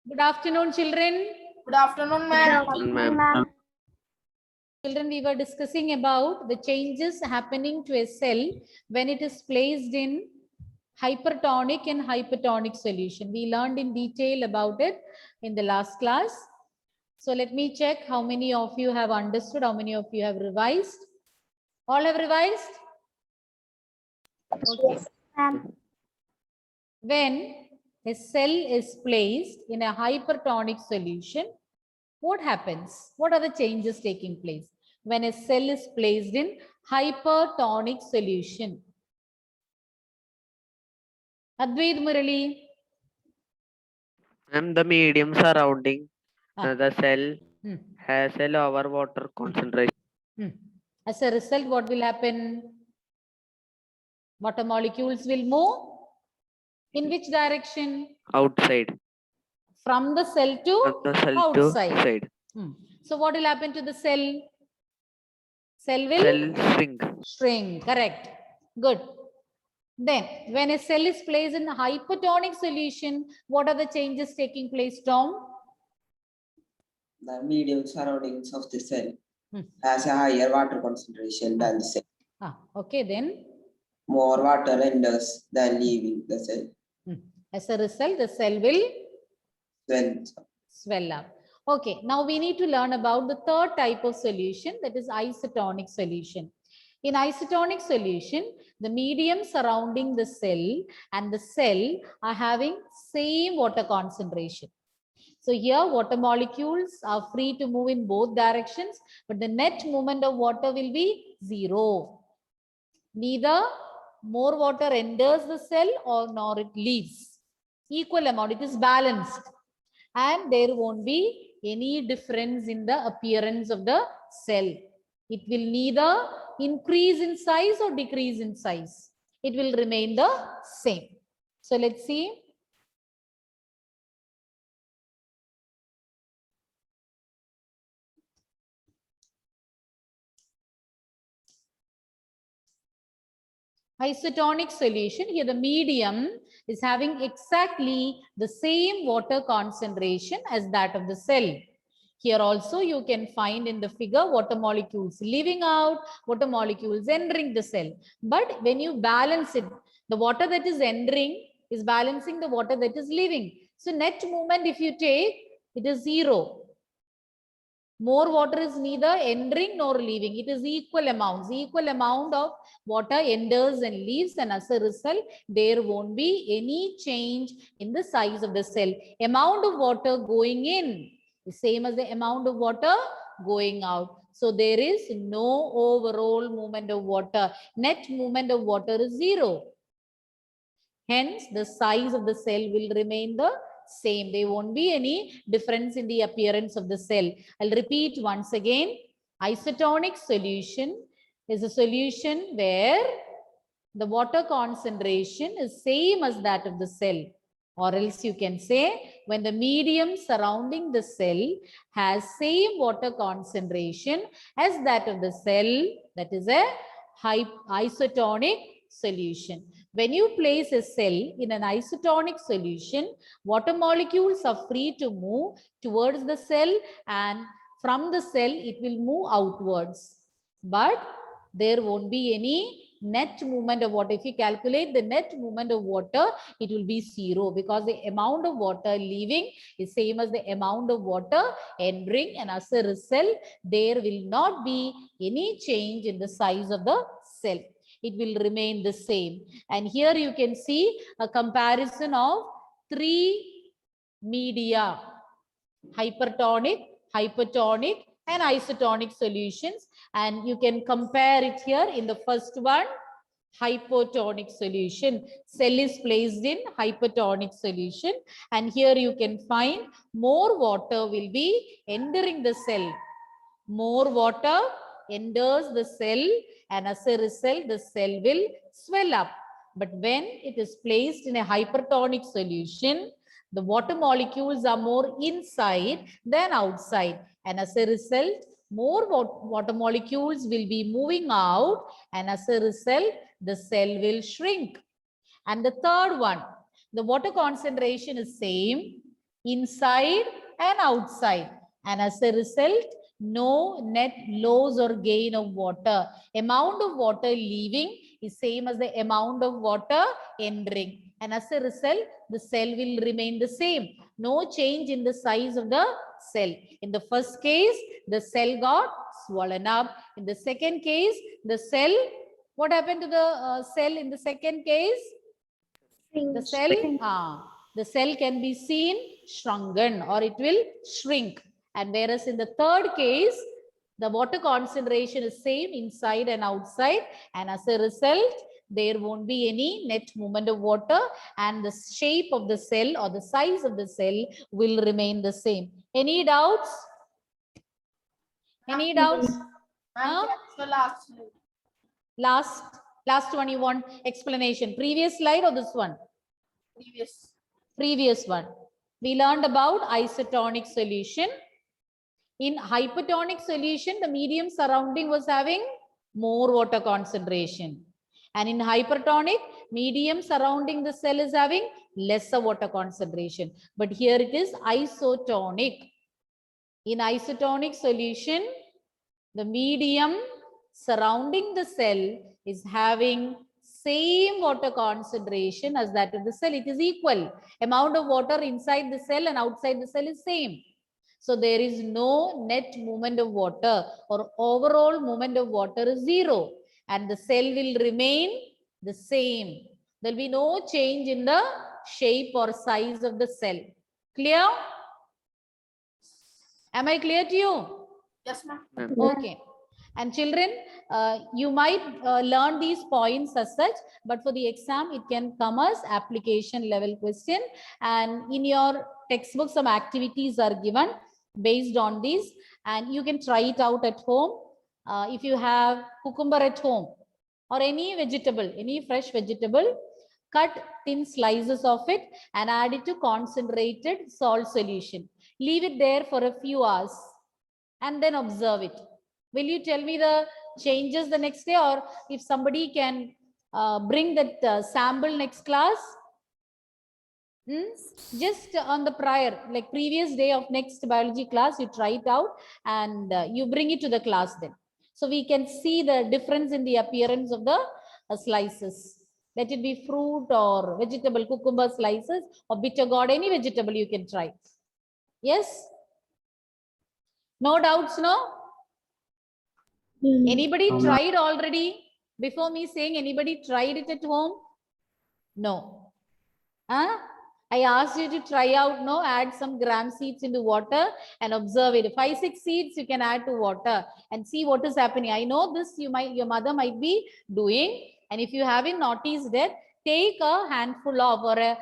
Good afternoon, children. Good afternoon, ma'am. Ma'am. Children, we were discussing about the changes happening to a cell when it is placed in hypertonic and hypotonic solution. We learned in detail about it in the last class. So let me check how many of you have understood, how many of you have revised. All have revised? Okay. Ma'am. When a cell is placed in a hypertonic solution, what happens? What are the changes taking place when a cell is placed in hypertonic solution? Advaith Murali. And the medium surrounding the cell Hmm. has a lower water concentration. As a result, what will happen? Water molecules will move in which direction? Outside. From the cell to From the cell outside. to side. So what will happen to the cell? Cell will Cell shrink. shrink. Correct. Good. Then, when a cell is placed in a hypertonic solution, what are the changes taking place, Tom? The medium surroundings of the cell has a higher water concentration than the cell. Okay, then. More water enters than leaving the cell. As a result, the cell will swell up. Okay, now we need to learn about the third type of solution, that is isotonic solution. In isotonic solution, the medium surrounding the cell and the cell are having same water concentration. So here water molecules are free to move in both directions, but the net movement of water will be zero. Neither more water enters the cell nor it leaves. Equal amount, it is balanced. And there won't be any difference in the appearance of the cell. It will neither increase in size or decrease in size. It will remain the same. So let's see. Isotonic solution, here the medium is having exactly the same water concentration as that of the cell. Here also you can find in the figure water molecules leaving out, water molecules entering the cell. But when you balance it, the water that is entering is balancing the water that is leaving. So net movement, if you take, it is zero. More water is neither entering nor leaving. It is equal amounts. Equal amount of water enters and leaves, and as a result, there won't be any change in the size of the cell. Amount of water going in is same as the amount of water going out. So there is no overall movement of water. Net movement of water is zero. Hence, the size of the cell will remain the same. There won't be any difference in the appearance of the cell. I'll repeat once again. Isotonic solution is a solution where the water concentration is same as that of the cell. Or else you can say when the medium surrounding the cell has same water concentration as that of the cell, that is a isotonic solution. When you place a cell in an isotonic solution, water molecules are free to move towards the cell, and from the cell it will move outwards. But there won't be any net movement of water. If you calculate the net movement of water, it will be zero, because the amount of water leaving is same as the amount of water entering, and as a result, there will not be any change in the size of the cell. It will remain the same. And here you can see a comparison of three media: hypertonic, hypotonic, and isotonic solutions. And you can compare it here in the first one, hypotonic solution. Cell is placed in hypertonic solution, and here you can find more water will be entering the cell. More water enters the cell, and as a result, the cell will swell up. But when it is placed in a hypertonic solution, the water molecules are more inside than outside, and as a result, more water molecules will be moving out, and as a result, the cell will shrink. And the third one, the water concentration is same, inside and outside. And as a result, no net loss or gain of water. Amount of water leaving is same as the amount of water entering. And as a result, the cell will remain the same. No change in the size of the cell. In the first case, the cell got swollen up. In the second case, the cell, what happened to the cell in the second case? The cell can be seen shrunken or it will shrink. And whereas in the third case, the water concentration is same inside and outside. And as a result, there won't be any net movement of water and the shape of the cell or the size of the cell will remain the same. Any doubts? Any doubts? Huh? Last one you want explanation. Previous slide or this one? Previous one. We learned about isotonic solution. In hypertonic solution, the medium surrounding was having more water concentration. And in hypertonic, medium surrounding the cell is having lesser water concentration. But here it is isotonic. In isotonic solution, the medium surrounding the cell is having same water concentration as that of the cell. It is equal. Amount of water inside the cell and outside the cell is same. So there is no net movement of water or overall movement of water is zero. And the cell will remain the same. There will be no change in the shape or size of the cell. Clear? Am I clear to you? Yes, ma'am. Okay. And children, you might learn these points as such, but for the exam, it can come as application level question. And in your textbook, some activities are given based on these, and you can try it out at home. If you have cucumber at home or any vegetable, any fresh vegetable, cut thin slices of it and add it to concentrated salt solution. Leave it there for a few hours and then observe it. Will you tell me the changes the next day, or if somebody can bring that sample next class? Just on the prior, like previous day of next biology class, you try it out and you bring it to the class then. So we can see the difference in the appearance of the slices. Let it be fruit or vegetable, cucumber slices or bitter gourd, any vegetable you can try. Yes? No doubts, no? Anybody tried already? Before me saying, anybody tried it at home? No. Huh? I asked you to try out, no? Add some gram seeds into water and observe it. 5-6 seeds you can add to water and see what is happening. I know this your mother might be doing, and if you haven't noticed it, take a handful of or a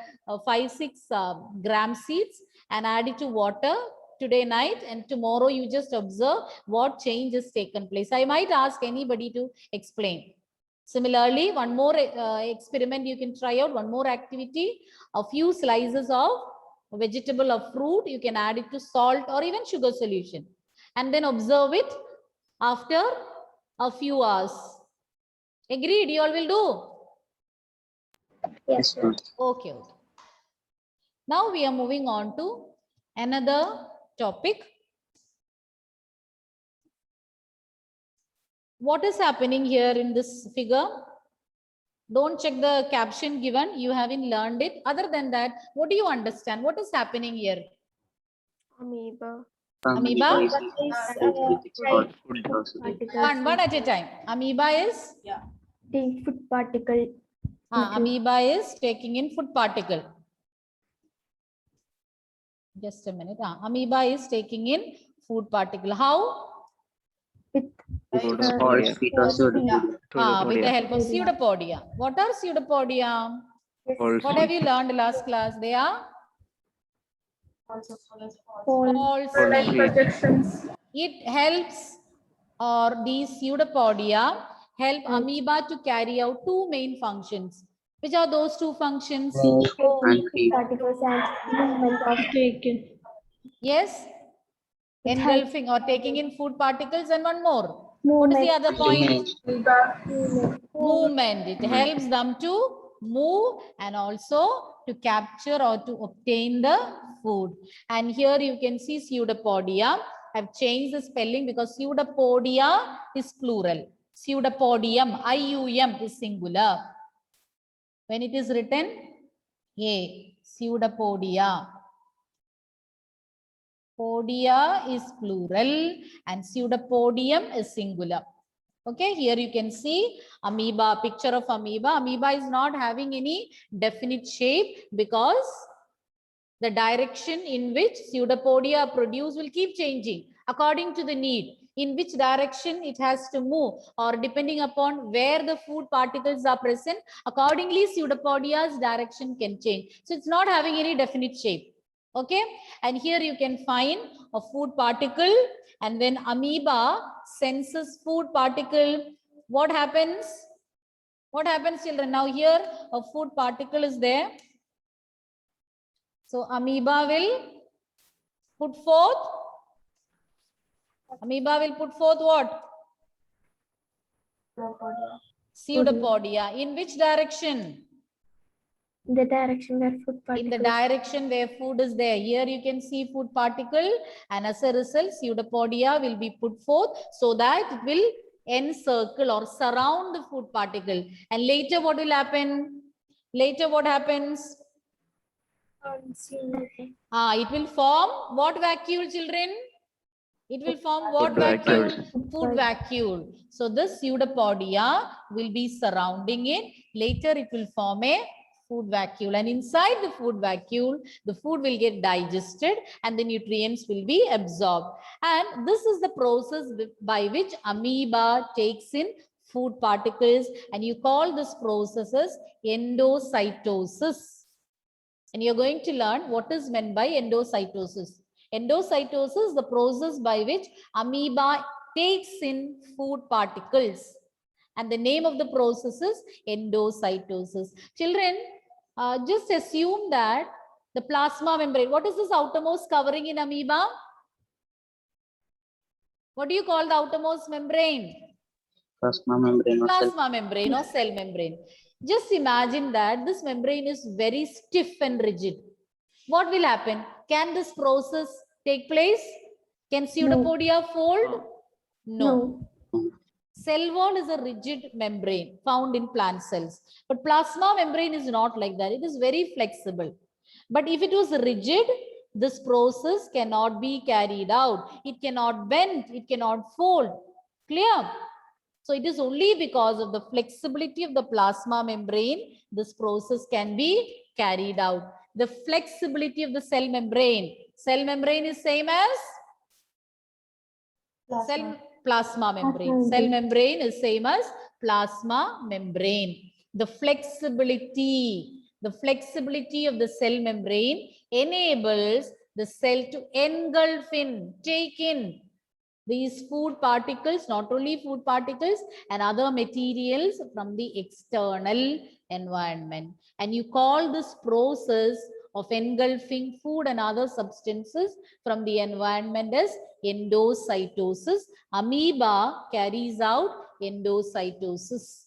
5-6 gram seeds and add it to water today night, and tomorrow you just observe what change has taken place. I might ask anybody to explain. Similarly, one more experiment you can try out, one more activity. A few slices of vegetable or fruit, you can add it to salt or even sugar solution and then observe it after a few hours. Agreed? You all will do? Yes, ma'am. Okay. Now we are moving on to another topic. What is happening here in this figure? Don't check the caption given. You haven't learned it. Other than that, what do you understand? What is happening here? Amoeba. Amoeba? Particles. One at a time. Amoeba is? The food particle. Amoeba is taking in food particle. Just a minute. Amoeba is taking in food particle. How? With With the help of pseudopodia. What are pseudopodia? What have you learned last class? They are false projections. It helps, or these pseudopodia help amoeba to carry out two main functions. Which are those two functions? particles and movement of taken. Yes, engulfing or taking in food particles, and one more. What is the other point? Movement. It helps them to move and also to capture or to obtain the food. And here you can see pseudopodia. I've changed the spelling because pseudopodia is plural. Pseudopodium, IUM is singular. When it is written, pseudopodia. Podia is plural and pseudopodium is singular. Okay, here you can see amoeba, picture of amoeba. Amoeba is not having any definite shape because the direction in which pseudopodia are produced will keep changing according to the need, in which direction it has to move, or depending upon where the food particles are present, accordingly pseudopodia's direction can change. So it's not having any definite shape. Okay, and here you can find a food particle, and when amoeba senses food particle, what happens? What happens, children? Now here a food particle is there. So amoeba will put forth what? Pseudopodia. In which direction? The direction where food particles. In the direction where food is there. Here you can see food particle, and as a result pseudopodia will be put forth so that it will encircle or surround the food particle. And later what will happen? Later what happens? It will form what vacuole, children? It will form what Food vacuole? vacuole. Food vacuole. So this pseudopodia will be surrounding it. Later it will form a food vacuole, and inside the food vacuole, the food will get digested and the nutrients will be absorbed. And this is the process by which amoeba takes in food particles, and you call this process as endocytosis. And you're going to learn what is meant by endocytosis. Endocytosis is the process by which amoeba takes in food particles. And the name of the process is endocytosis. Children, just assume that the plasma membrane, what is this outermost covering in amoeba? What do you call the outermost membrane? Plasma membrane. Plasma membrane or cell membrane. Just imagine that this membrane is very stiff and rigid. What will happen? Can this process take place? Can pseudopodia fold? No. Cell wall is a rigid membrane found in plant cells. But plasma membrane is not like that. It is very flexible. But if it was rigid, this process cannot be carried out. It cannot bend. It cannot fold. Clear? So it is only because of the flexibility of the plasma membrane, this process can be carried out. The flexibility of the cell membrane. Cell membrane is same as plasma membrane. Cell membrane is same as plasma membrane. The flexibility of the cell membrane enables the cell to engulf in, take in these food particles, not only food particles and other materials from the external environment. And you call this process of engulfing food and other substances from the environment as endocytosis. Amoeba carries out endocytosis.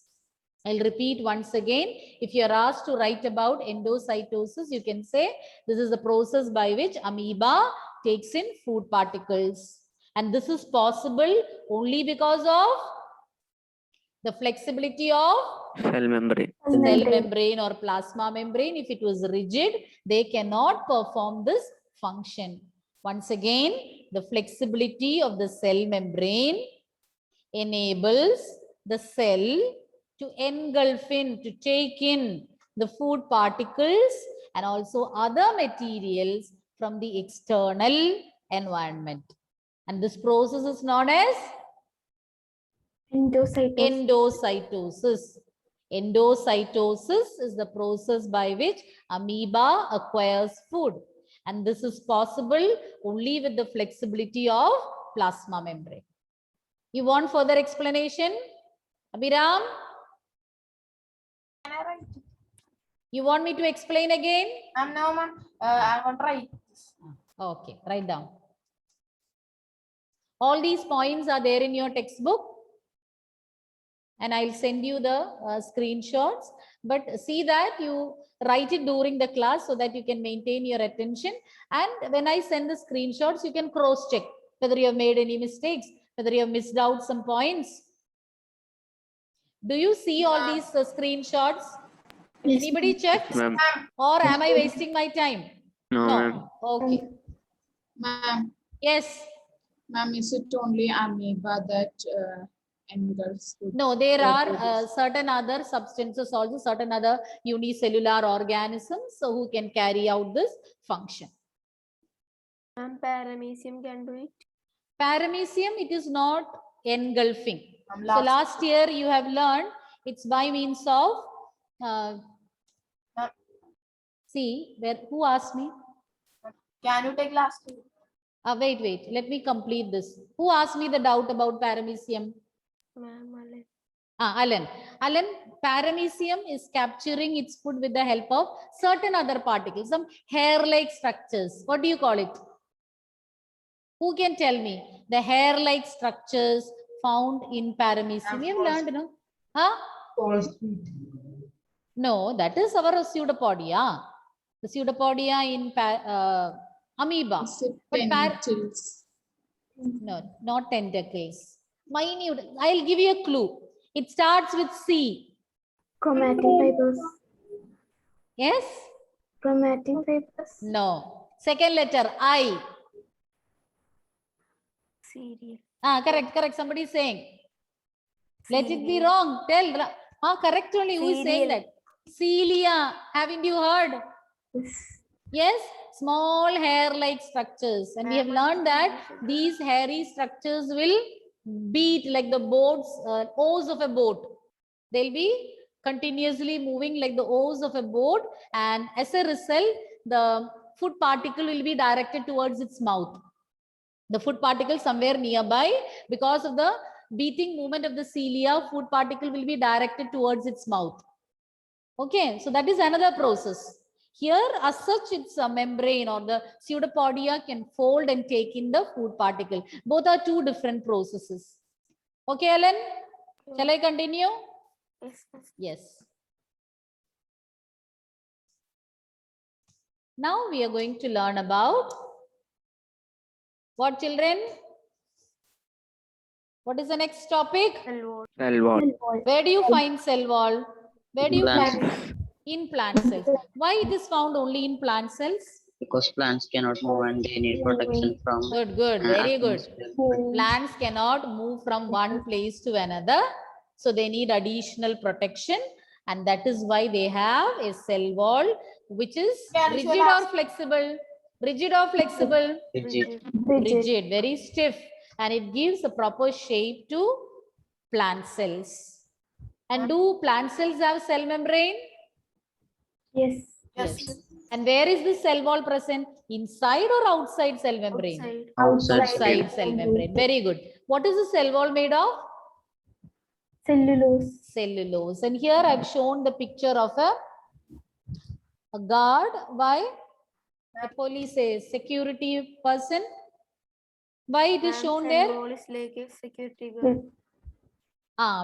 I'll repeat once again. If you are asked to write about endocytosis, you can say this is the process by which amoeba takes in food particles. And this is possible only because of the flexibility of Cell membrane. cell membrane or plasma membrane. If it was rigid, they cannot perform this function. Once again, the flexibility of the cell membrane enables the cell to engulf in, to take in the food particles and also other materials from the external environment. And this process is known as endocytosis. Endocytosis is the process by which amoeba acquires food. And this is possible only with the flexibility of plasma membrane. You want further explanation? Abhiram? You want me to explain again? No, ma'am. I want to write. Okay, write down. All these points are there in your textbook. and I'll send you the screenshots, but see that you write it during the class so that you can maintain your attention. And when I send the screenshots, you can cross check whether you have made any mistakes, whether you have missed out some points. Do you see all these screenshots? Yes, Anybody check? Ma'am. Or am I wasting my time? No, ma'am. Okay. Ma'am, Yes. ma'am, is it only amoeba that engulfs food? No, there Or are bodies? certain other substances also, certain other unicellular organisms who can carry out this function. Ma'am, paramecium can do it. Paramecium, it is not engulfing. Ma'am, So last year you have learned it's by means of, see, who asked me? Can you take last week? Wait, let me complete this. Who asked me the doubt about paramecium? Ma'am, Alan. Alan, paramecium is capturing its food with the help of certain other particles, some hair-like structures. What do you call it? Who can tell me the hair-like structures found in paramecium? We have learned, no? Huh? No, that is our pseudopodia. The pseudopodia in amoeba. Is it But tentacles? no, not tentacles. Minute. I'll give you a clue. It starts with C. chromatin fibers. Yes? Chromatin fibers. No. Second letter I. Cereal. Correct. Somebody is saying. Let it be wrong. Tell. Correct only. Who is saying that? Celia. Haven't you heard? Yes. Yes, small hair-like structures. And we have learned that these hairy structures will beat like the boat's oars of a boat. They'll be continuously moving like the oars of a boat. And as a result, the food particle will be directed towards its mouth. The food particle somewhere nearby, because of the beating movement of the cilia, food particle will be directed towards its mouth. Okay, so that is another process. Here, as such, it's a membrane or the pseudopodia can fold and take in the food particle. Both are two different processes. Okay, Ellen? Shall I continue? Yes. Yes. Now we are going to learn about what, children? What is the next topic? Cell wall. Where do you find cell wall? Where do you Plant find? In plant cells. Why it is found only in plant cells? Because plants cannot move and they need protection from Good, very good. atmosphere. Plants cannot move from one place to another. So they need additional protection. And that is why they have a cell wall, which is Can rigid you or ask- flexible? Rigid or flexible? Rigid. Rigid, very stiff. And it gives a proper shape to plant cells. And do plant cells have cell membrane? Yes. Yes. And where is the cell wall present? Inside or outside cell membrane? Outside. Cell membrane. Very good. What is the cell wall made of? Cellulose. Cellulose. And here I've shown the picture of a guard. Why? The police says security person. Why it is shown there? Is like a security guard.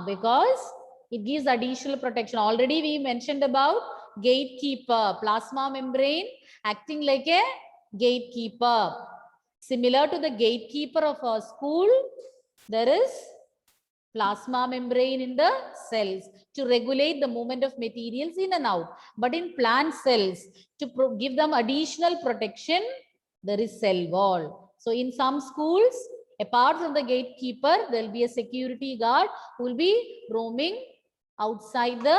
Because it gives additional protection. Already we mentioned about gatekeeper, plasma membrane acting like a gatekeeper. Similar to the gatekeeper of a school, there is plasma membrane in the cells to regulate the movement of materials in and out. But in plant cells, to give them additional protection, there is cell wall. So in some schools, apart from the gatekeeper, there will be a security guard who will be roaming outside the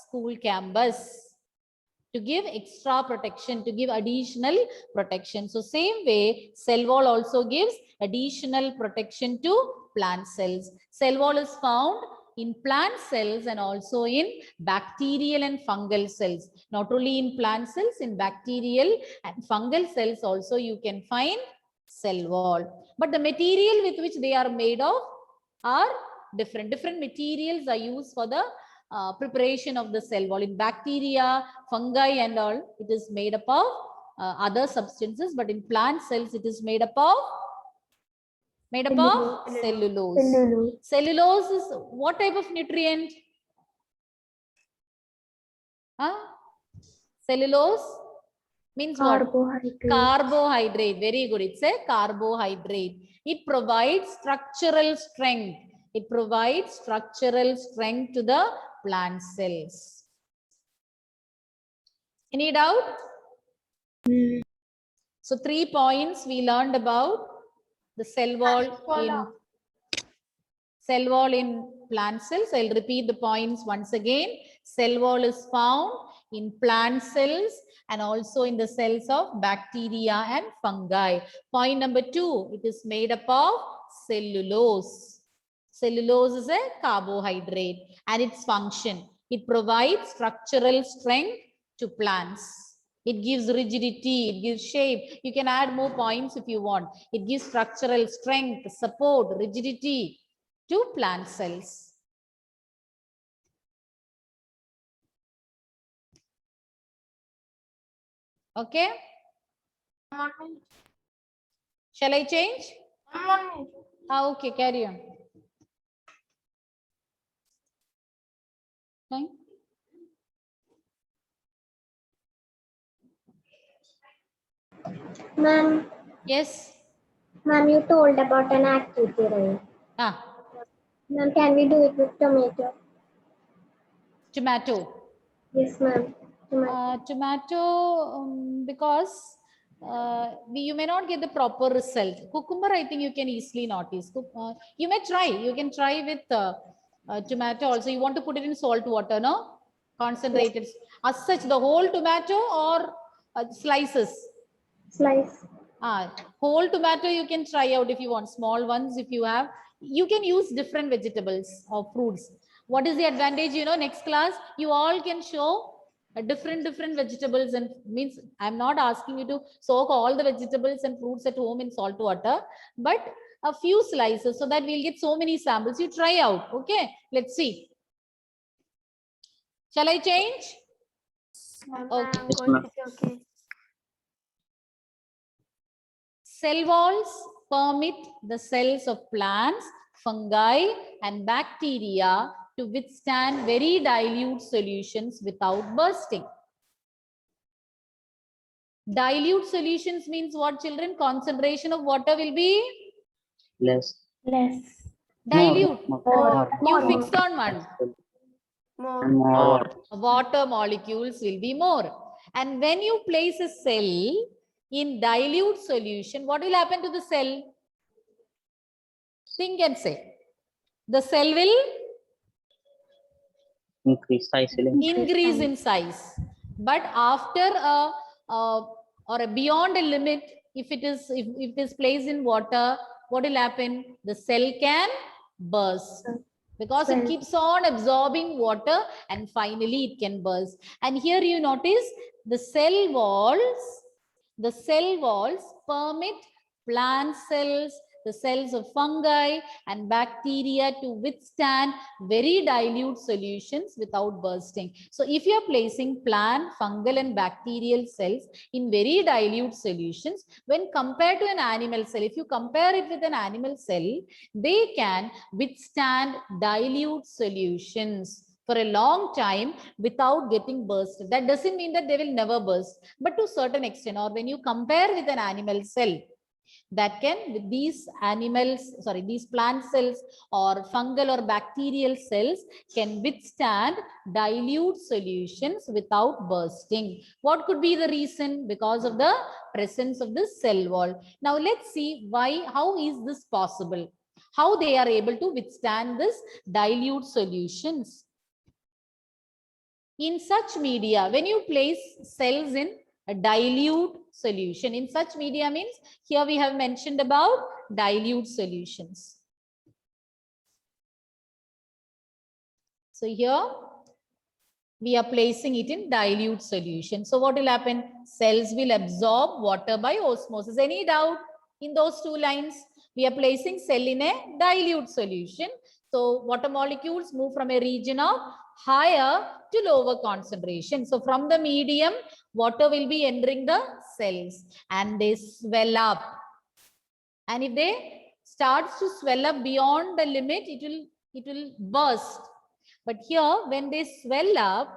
school campus to give extra protection, to give additional protection. So same way, cell wall also gives additional protection to plant cells. Cell wall is found in plant cells and also in bacterial and fungal cells. Not only in plant cells, in bacterial and fungal cells also you can find cell wall. But the material with which they are made of are different. Different materials are used for the preparation of the cell wall. In bacteria, fungi and all, it is made up of other substances, but in plant cells, it is made up of Made up of cellulose. Cellulose is what type of nutrient? Huh? Cellulose means what? Carbohydrate. Very good. It's a carbohydrate. It provides structural strength. It provides structural strength to the plant cells. Any doubt? So 3 points we learned about the cell wall in plant cells. I'll repeat the points once again. Cell wall is found in plant cells and also in the cells of bacteria and fungi. Point number 2, it is made up of cellulose. Cellulose is a carbohydrate and its function, it provides structural strength to plants. It gives rigidity, it gives shape. You can add more points if you want. It gives structural strength, support, rigidity to plant cells. Okay? Shall I change? Okay, carry on. Fine. Ma'am, Yes. ma'am, you told about an activity, right? Ma'am, can we do it with tomato? Tomato. Yes, ma'am. Tomato, because you may not get the proper result. Cucumber, I think you can easily notice. You may try. You can try with tomato also. You want to put it in salt water, no? Concentrated. Yes. As such, the whole tomato or slices? Slice. Whole tomato you can try out if you want. Small ones if you have. You can use different vegetables or fruits. What is the advantage? You know, next class, you all can show different vegetables, and means I'm not asking you to soak all the vegetables and fruits at home in salt water, but a few slices so that we'll get so many samples. You try out. Okay, let's see. Shall I change? Okay. Cell walls permit the cells of plants, fungi, and bacteria to withstand very dilute solutions without bursting. Dilute solutions means what, children? Concentration of water will be? Less. Dilute. More. You fixed on one. More. Water molecules will be more. And when you place a cell in dilute solution, what will happen to the cell? Think and say. The cell will Increase size. Increase in size. But after beyond a limit, if it is placed in water, what will happen? The cell can burst because it keeps on absorbing water and finally it can burst. And here you notice the cell walls permit plant cells, the cells of fungi and bacteria to withstand very dilute solutions without bursting. So if you are placing plant, fungal and bacterial cells in very dilute solutions, when compared to an animal cell, if you compare it with an animal cell, they can withstand dilute solutions for a long time without getting bursted. That doesn't mean that they will never burst, but to a certain extent, or when you compare with an animal cell, that can, with these these plant cells or fungal or bacterial cells can withstand dilute solutions without bursting. What could be the reason? Because of the presence of the cell wall. Now let's see how is this possible? How they are able to withstand this dilute solutions? In such media, when you place cells in a dilute solution, in such media means here we have mentioned about dilute solutions. So here we are placing it in dilute solution. So what will happen? Cells will absorb water by osmosis. Any doubt in those two lines? We are placing cell in a dilute solution. So water molecules move from a region of higher to lower concentration. So from the medium, water will be entering the cells and they swell up. And if they starts to swell up beyond the limit, it will burst. But here, when they swell up,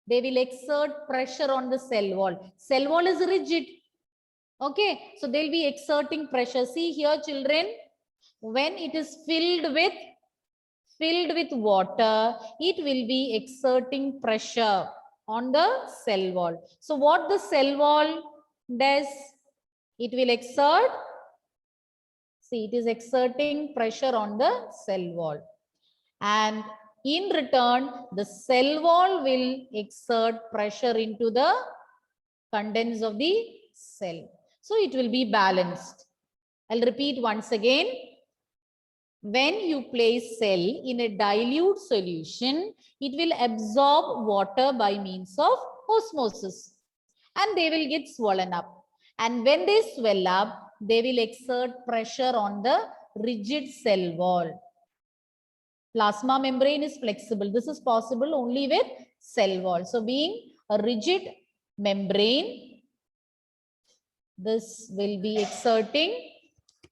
they will exert pressure on the cell wall. Cell wall is rigid. Okay, so they'll be exerting pressure. See here, children, when it is filled with water, it will be exerting pressure on the cell wall. So what the cell wall does, it will exert, see, it is exerting pressure on the cell wall. And in return, the cell wall will exert pressure into the contents of the cell. So it will be balanced. I'll repeat once again. When you place cell in a dilute solution, it will absorb water by means of osmosis and they will get swollen up. And when they swell up, they will exert pressure on the rigid cell wall. Plasma membrane is flexible. This is possible only with cell wall. So being a rigid membrane, this will be exerting,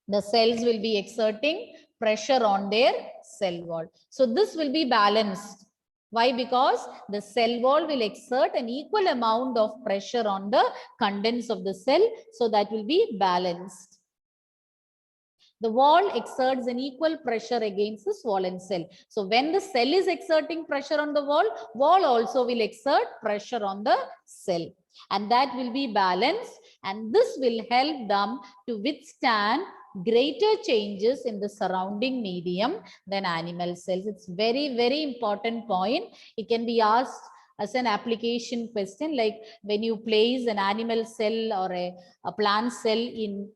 the cells will be exerting pressure on their cell wall. So this will be balanced. Why? Because the cell wall will exert an equal amount of pressure on the contents of the cell. So that will be balanced. The wall exerts an equal pressure against the swollen cell. So when the cell is exerting pressure on the wall, wall also will exert pressure on the cell. And that will be balanced. And this will help them to withstand greater changes in the surrounding medium than animal cells. It's very, very important point. It can be asked as an application question, like when you place an animal cell or a plant cell in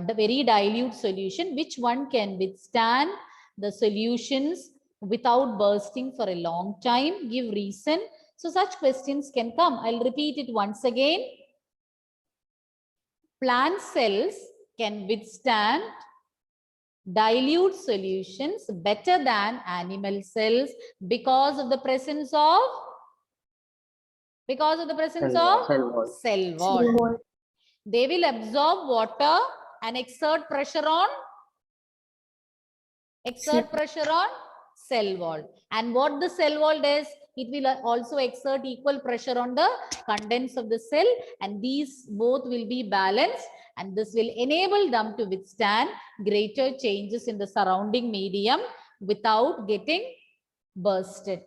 the very dilute solution, which one can withstand the solutions without bursting for a long time? Give reason. So such questions can come. I'll repeat it once again. Plant cells can withstand dilute solutions better than animal cells because of the presence of cell wall. They will absorb water and exert pressure on cell wall. And what the cell wall does, it will also exert equal pressure on the contents of the cell, and these both will be balanced, and this will enable them to withstand greater changes in the surrounding medium without getting bursted.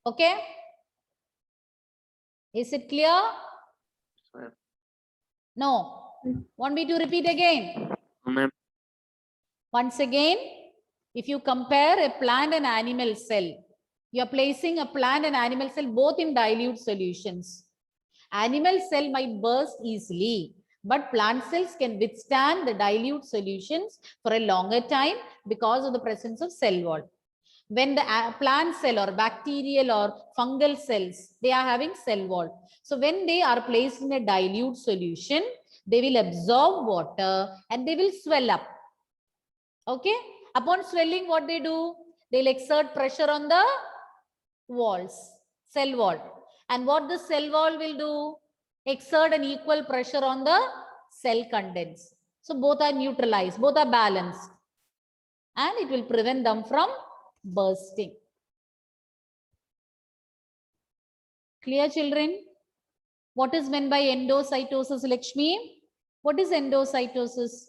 Okay? Is it clear? No. Want me to repeat again? Once again, if you compare a plant and animal cell, you are placing a plant and animal cell both in dilute solutions. Animal cell might burst easily, but plant cells can withstand the dilute solutions for a longer time because of the presence of cell wall. When the plant cell or bacterial or fungal cells, they are having cell wall. So when they are placed in a dilute solution, they will absorb water and they will swell up. Okay? Upon swelling, what they do? They'll exert pressure on the walls, cell wall. And what the cell wall will do? Exert an equal pressure on the cell contents. So both are neutralized, both are balanced. And it will prevent them from bursting. Clear, children? What is meant by endocytosis, Lakshmi? What is endocytosis?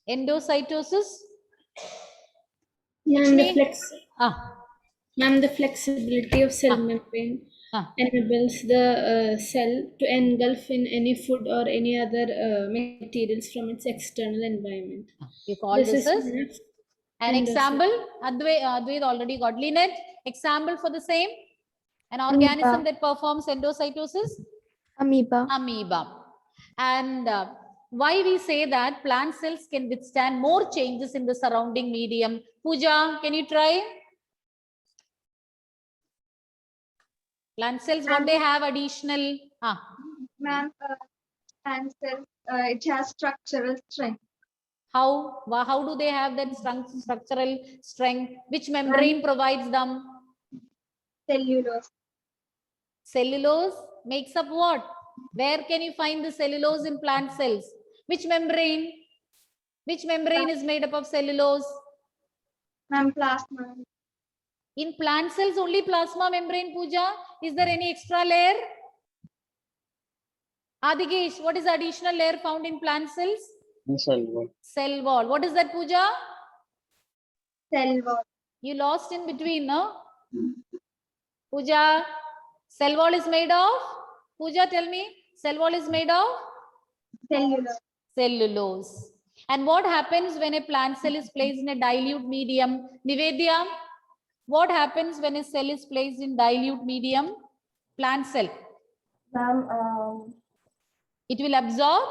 Endocytosis? Ma'am, the flexibility of cell membrane enables the cell to engulf in any food or any other materials from its external environment. You call this as an example? Advait already got. Lynette, example for the same? An organism that performs endocytosis? Amoeba. Amoeba. And why we say that plant cells can withstand more changes in the surrounding medium? Pooja, can you try? Plant cells, what they have additional? Ma'am, plant cells, it has structural strength. How do they have that structural strength? Which membrane provides them? Cellulose. Cellulose makes up what? Where can you find the cellulose in plant cells? Which membrane? Which membrane is made up of cellulose? Ma'am, plasma. In plant cells, only plasma membrane, Pooja. Is there any extra layer? Adigesh, what is the additional layer found in plant cells? Cell wall. Cell wall. What is that, Pooja? Cell wall. You lost in between, no? Pooja, cell wall is made of? Pooja, tell me. Cell wall is made of? Cellulose. Cellulose. And what happens when a plant cell is placed in a dilute medium? Nivedya, what happens when a cell is placed in dilute medium? Plant cell. Ma'am, It will absorb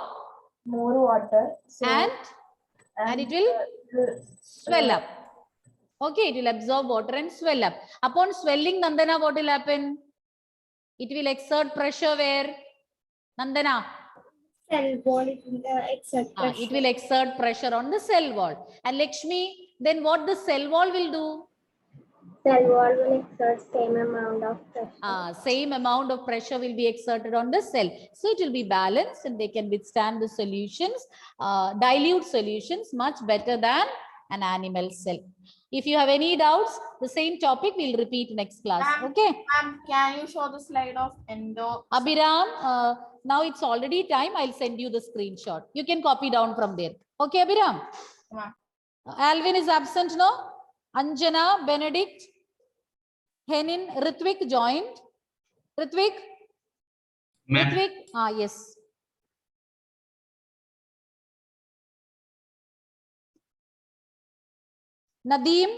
more water. So, and it will swell up. Okay, it will absorb water and swell up. Upon swelling, Nandana, what will happen? It will exert pressure where? Nandana? Cell wall, it will exert pressure. It will exert pressure on the cell wall. And Lakshmi, then what the cell wall will do? Cell wall will exert same amount of pressure. Same amount of pressure will be exerted on the cell. So it will be balanced and they can withstand the solutions, dilute solutions much better than an animal cell. If you have any doubts, the same topic we'll repeat next class. Okay. Ma'am, can you show the slide of endo? Abhiram, now it's already time. I'll send you the screenshot. You can copy down from there. Okay, Abhiram? Alvin is absent, no? Anjana, Benedict, Henin, Ritvik joined. Ritvik? Ritvik? Yes. Nadeem?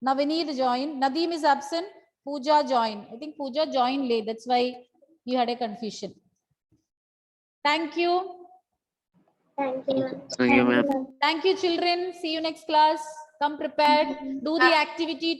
Navinid joined. Nadeem is absent. Pooja joined. I think Pooja joined late. That's why you had a confusion. Thank you. Thank you, ma'am. Thank you, ma'am. Thank you, children. See you next class. Come prepared. Do the activity.